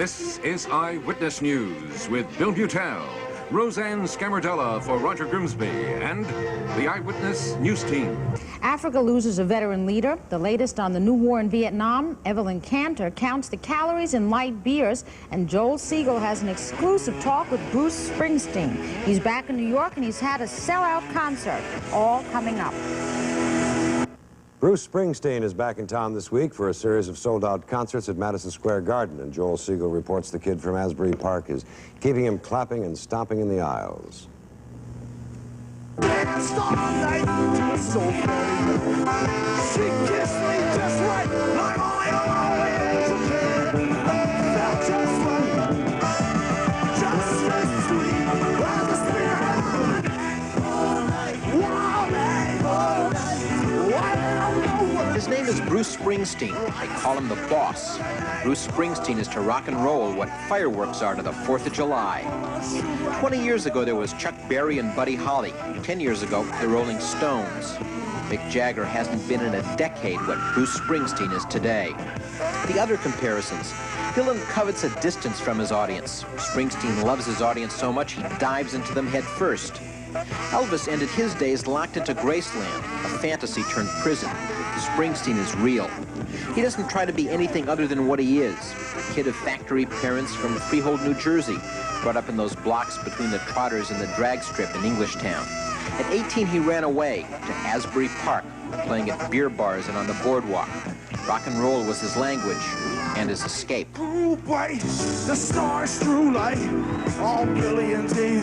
This is Eyewitness News with Bill Butel, Roseanne Scamardella for Roger Grimsby, and the Eyewitness News Team. Africa loses a veteran leader. The latest on the new war in Vietnam. Evelyn Cantor counts the calories in light beers, and Joel Siegel has an exclusive talk with Bruce Springsteen. He's back in New York, and he's had a sellout concert. All coming up. Bruce Springsteen is back in town this week for a series of sold-out concerts at Madison Square Garden, and Joel Siegel reports the kid from Asbury Park is keeping him clapping and stomping in the aisles. His name is Bruce Springsteen. They call him the boss. Bruce Springsteen is to rock and roll what fireworks are to the 4th of July. 20 years ago, there was Chuck Berry and Buddy Holly. 10 years ago, the Rolling Stones. Mick Jagger hasn't been in a decade what Bruce Springsteen is today. The other comparisons. Dylan covets a distance from his audience. Springsteen loves his audience so much he dives into them head first. Elvis ended his days locked into Graceland, a fantasy turned prison. Springsteen is real. He doesn't try to be anything other than what he is. A kid of factory parents from Freehold, New Jersey, brought up in those blocks between the Trotters and the drag strip in Englishtown. At 18, he ran away to Asbury Park, playing at beer bars and on the boardwalk. Rock and roll was his language and his escape. Oh, boy, the stars through light, all brilliant day,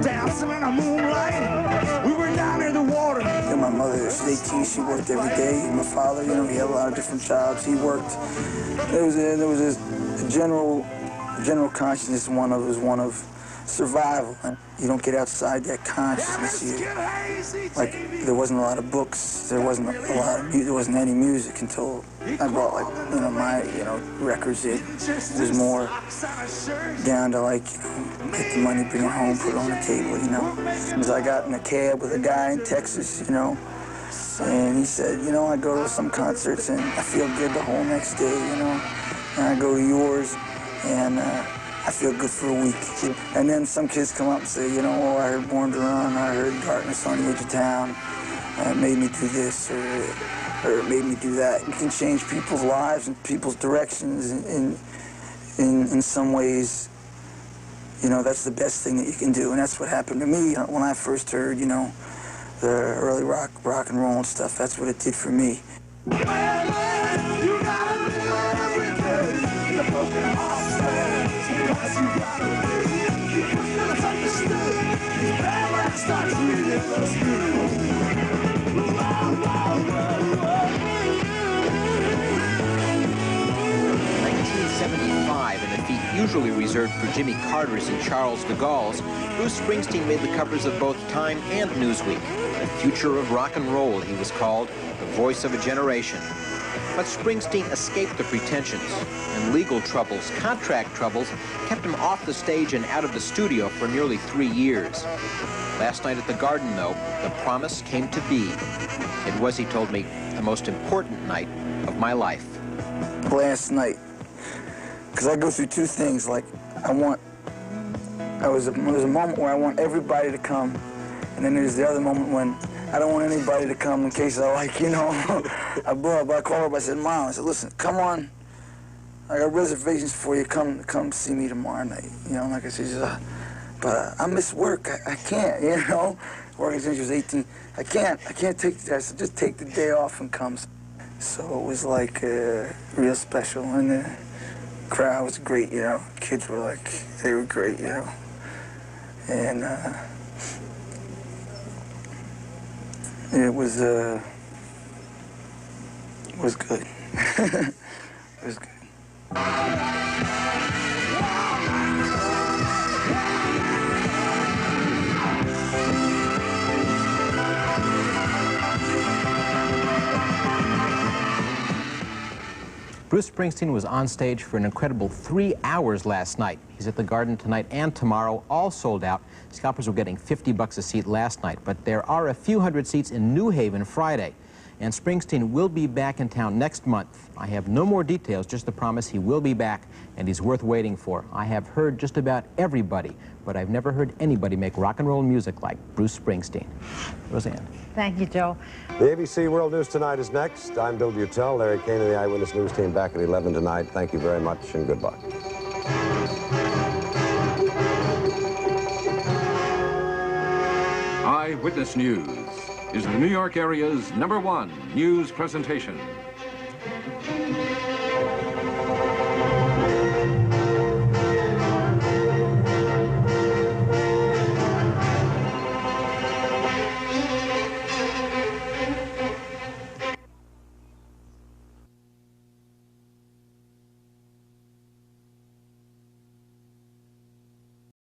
dancing in the moonlight. We were down in the water. My mother was 18, she worked every day. My father, he had a lot of different jobs. He worked. There was a general consciousness. One of survival. And you don't get outside that consciousness. Like there wasn't a lot of books. There wasn't any music until I brought my records in. It was more down to get the money, bring it home, put it on the table. As I got in a cab with a guy in Texas, and he said, I go to some concerts and I feel good the whole next day, and I go to yours and I feel good for a week. And then some kids come up and say, I heard Born to Run, I heard Darkness on the Edge of Town, it made me do this or it made me do that. You can change people's lives and people's directions in some ways. That's the best thing that you can do, and that's what happened to me when I first heard, the early rock and roll and stuff. That's what it did for me. In a feat usually reserved for Jimmy Carter's and Charles de Gaulle's, Bruce Springsteen made the covers of both Time and Newsweek. The future of rock and roll, he was called, the voice of a generation. But Springsteen escaped the pretensions, and legal troubles, contract troubles, kept him off the stage and out of the studio for nearly 3 years. Last night at the Garden, though, the promise came to be. It was, he told me, the most important night of my life. Last night, because I go through two things, there's a moment where I want everybody to come, and then there's the other moment when I don't want anybody to come in case I I blew up. I called her up, I said, Mom, I said, listen, come on, I got reservations for you, come see me tomorrow night, like I said, but I miss work, I can't, working since she was 18, I can't take that, I said, just take the day off and come. So it was real special, and the crowd was great, kids were they were great, and it was good. It was good. Bruce Springsteen was on stage for an incredible 3 hours last night. He's at the Garden tonight and tomorrow, all sold out. Scalpers were getting $50 a seat last night, but there are a few hundred seats in New Haven Friday. And Springsteen will be back in town next month. I have no more details, just the promise he will be back, and he's worth waiting for. I have heard just about everybody, but I've never heard anybody make rock and roll music like Bruce Springsteen. Roseanne. Thank you, Joe. The ABC World News Tonight is next. I'm Bill Butel. Larry Kane and the Eyewitness News team back at 11 tonight. Thank you very much and good luck. Eyewitness News is the New York area's #1 news presentation.